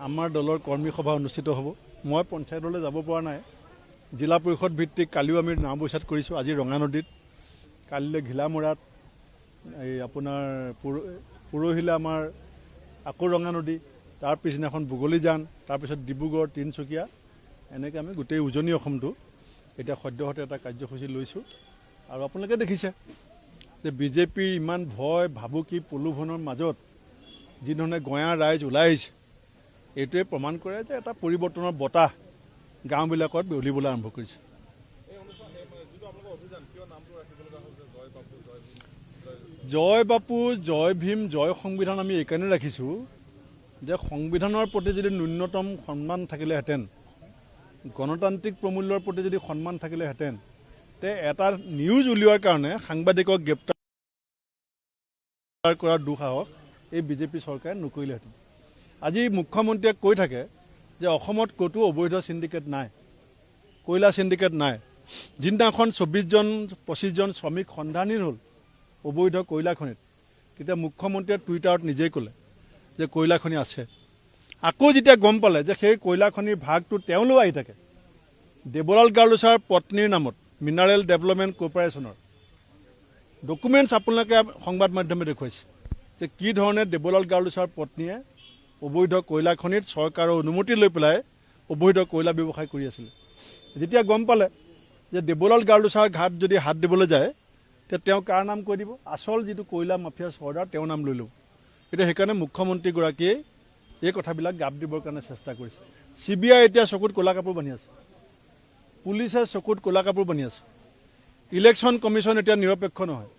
আমাৰ দলৰ কৰ্মী সভা অনুষ্ঠিত হ'ব। মই পঞ্চায়তলৈ যাব পৰা নাই। জিলা পৰিষদ ভিত্তিক কালিও আমি নাওবৈচাত কৰিছোঁ, আজি ৰঙানদীত, কালিলৈ ঘিলামৰাত, এই আপোনাৰ পৰহিলে আমাৰ আকৌ ৰঙানদী, তাৰ পিছদিনাখন বুগলিজান, তাৰপিছত ডিব্ৰুগড়, তিনিচুকীয়া, এনেকৈ আমি গোটেই উজনি অসমটো এতিয়া সদ্যহতে এটা কাৰ্যসূচী লৈছোঁ। আৰু আপোনালোকে দেখিছে যে বিজেপিৰ ইমান ভয় ভাবুকি প্ৰলোভনৰ মাজত যিধৰণে গঞা ৰাইজ ওলাই আহিছে, এইটোৱে প্ৰমাণ কৰে যে এটা পৰিৱৰ্তনৰ বতাহ গাঁওবিলাকত উলিবলৈ আৰম্ভ কৰিছে। জয় বাপু, জয় ভীম, জয় সংবিধান আমি এইকাৰণে ৰাখিছোঁ যে সংবিধানৰ প্ৰতি যদি ন্যূনতম সন্মান থাকিলেহেঁতেন, গণতান্ত্ৰিক প্ৰমূল্যৰ প্ৰতি যদি সন্মান থাকিলেহেঁতেন, তে এটা নিউজ উলিওৱাৰ কাৰণে সাংবাদিকক গ্ৰেপ্তাৰ কৰাৰ দুঃসাহস এই বিজেপি চৰকাৰে নকৰিলেহেঁতেন। আজি মুখ্যমন্ত্ৰীয়ে কৈ থাকে যে অসমত ক'তো অবৈধ চিণ্ডিকেট নাই, কয়লা চিণ্ডিকেট নাই। যিদিনাখন 24-25জন শ্ৰমিক সন্ধানহীন হ'ল অবৈধ কয়লা খনিত, তেতিয়া মুখ্যমন্ত্ৰীয়ে টুইটাৰত নিজেই ক'লে যে কয়লা খনি আছে। আকৌ যেতিয়া গম পালে যে সেই কয়লা খনিৰ ভাগটো তেওঁলৈ আহি থাকে, দেৱলাল গাৰ্লোছাৰ পত্নীৰ নামত মিনাৰেল ডেভেলপমেণ্ট কৰ্পৰেশ্যনৰ ডকুমেণ্টছ আপোনালোকে সংবাদ মাধ্যমে দেখুৱাইছে যে কি ধৰণে দেৱলাল গাৰ্লোছাৰ পত্নীয়ে অবৈধ কয়লা খনিত চৰকাৰৰ অনুমতি লৈ পেলাই অবৈধ কয়লা ব্যৱসায় কৰি আছিলে। যেতিয়া গম পালে যে দেৱলাল গাৰ্লোছাৰ ঘাট যদি হাত দিবলৈ যায়, তেতিয়া তেওঁ কাৰ নাম কৈ দিব? আচল যিটো কয়লা মাফিয়া চৰ্দাৰ তেওঁৰ নাম লৈ ল'ব। এতিয়া সেইকাৰণে মুখ্যমন্ত্ৰীগৰাকীয়ে এই কথাবিলাক গাপ দিবৰ কাৰণে চেষ্টা কৰিছে। CBI এতিয়া চকুত ক'লা কাপোৰ বান্ধি আছে, পুলিচে চকুত ক'লা কাপোৰ বান্ধি আছে, ইলেকশ্যন কমিশ্যন এতিয়া নিৰপেক্ষ নহয়,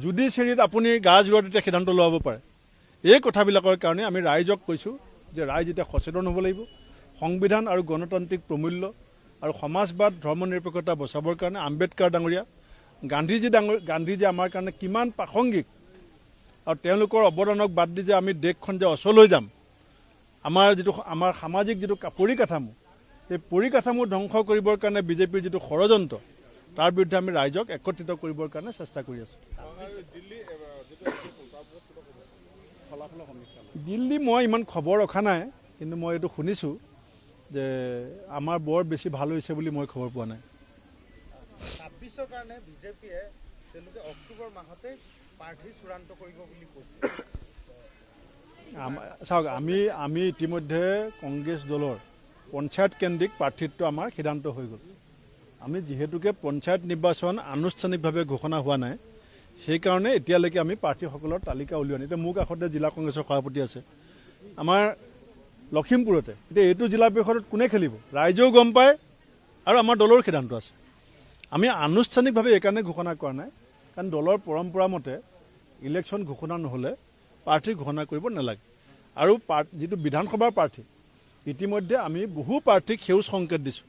জুডিচিয়াৰীত আপুনি গা জোৰত এতিয়া সিদ্ধান্ত ল'ব পাৰে। এই কথাবিলাকৰ কাৰণে আমি ৰাইজক কৈছোঁ যে ৰাইজ এতিয়া সচেতন হ'ব লাগিব। সংবিধান আৰু গণতান্ত্ৰিক প্ৰমূল্য আৰু সমাজবাদ, ধৰ্ম নিৰপেক্ষতা বচাবৰ কাৰণে আম্বেদকাৰ ডাঙৰীয়া, গান্ধীজী আমাৰ কাৰণে কিমান প্ৰাসংগিক, আৰু তেওঁলোকৰ অৱদানক বাদ দি যে আমি দেশখন যে অচল হৈ যাম, আমাৰ সামাজিক যিটো পৰিকাঠামো, এই পৰিকাঠামো ধ্বংস কৰিবৰ কাৰণে বিজেপিৰ যিটো ষড়যন্ত্ৰ, তাৰ বিৰুদ্ধে আমি ৰাইজক একত্ৰিত কৰিবৰ কাৰণে চেষ্টা কৰি আছোঁ। দিল্লী মই ইমান খবৰ ৰখা নাই, কিন্তু মই এইটো শুনিছোঁ যে আমাৰ বৰ বেছি ভাল হৈছে বুলি মই খবৰ পোৱা নাই। 26ৰ কাৰণে বিজেপিয়ে তেওঁলোকে অক্টোবৰ মাহতে প্ৰাৰ্থী চূড়ান্ত কৰিব বুলি কৈছে। চাওক, আমি ইতিমধ্যে কংগ্ৰেছ দলৰ পঞ্চায়ত কেন্দ্ৰিক প্ৰাৰ্থিত্ব আমাৰ সিদ্ধান্ত হৈ গ'ল। আমি যিহেতুকে পঞ্চায়ত নিৰ্বাচন আনুষ্ঠানিকভাৱে ঘোষণা হোৱা নাই, সেইকাৰণে এতিয়ালৈকে আমি প্ৰাৰ্থীসকলৰ তালিকা উলিওৱা নাই। এতিয়া মোৰ কাষতে জিলা কংগ্ৰেছৰ সভাপতি আছে আমাৰ লখিমপুৰতে। এতিয়া এইটো জিলা পৰিষদত কোনে খেলিব ৰাইজেও গম পায়, আৰু আমাৰ দলৰ সিদ্ধান্ত আছে। আমি আনুষ্ঠানিকভাৱে এইকাৰণে ঘোষণা কৰা নাই, কাৰণ দলৰ পৰম্পৰা মতে ইলেকশ্যন ঘোষণা নহ'লে প্ৰাৰ্থী ঘোষণা কৰিব নালাগে। আৰু যিটো বিধানসভাৰ প্ৰাৰ্থী, ইতিমধ্যে আমি বহু প্ৰাৰ্থীক সেউজ সংকেত দিছোঁ,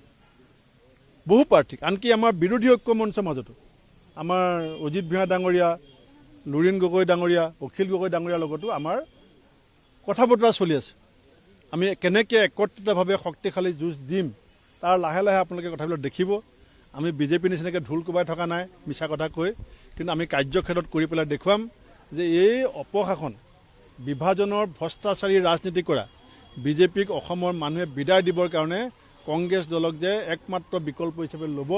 বহু প্ৰাৰ্থীক, আনকি আমাৰ বিৰোধী ঐক্য মঞ্চৰ মাজতো আমাৰ অজিত ভূঞা ডাঙৰীয়া, লুৰিণ গগৈ ডাঙৰীয়া, অখিল গগৈ ডাঙৰীয়াৰ লগতো আমাৰ কথা বতৰা চলি আছে। আমি কেনেকৈ একত্ৰিতভাৱে শক্তিশালী যুঁজ দিম, তাৰ লাহে লাহে আপোনালোকে কথাবিলাক দেখিব। আমি বিজেপিৰ নিচিনাকৈ ঢোল কোবাই থকা নাই মিছা কথা কৈ, কিন্তু আমি কাৰ্যক্ষেত্ৰত কৰি পেলাই দেখুৱাম যে এই অপশাসন, বিভাজনৰ ভ্ৰষ্টাচাৰী ৰাজনীতি কৰা বিজেপিক অসমৰ মানুহে বিদায় দিবৰ কাৰণে কংগ্ৰেছ দলক যে একমাত্ৰ বিকল্প হিচাপে ল'ব,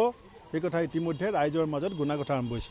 সেই কথা ইতিমধ্যে ৰাইজৰ মাজত গুণাগথা আৰম্ভ হৈছে।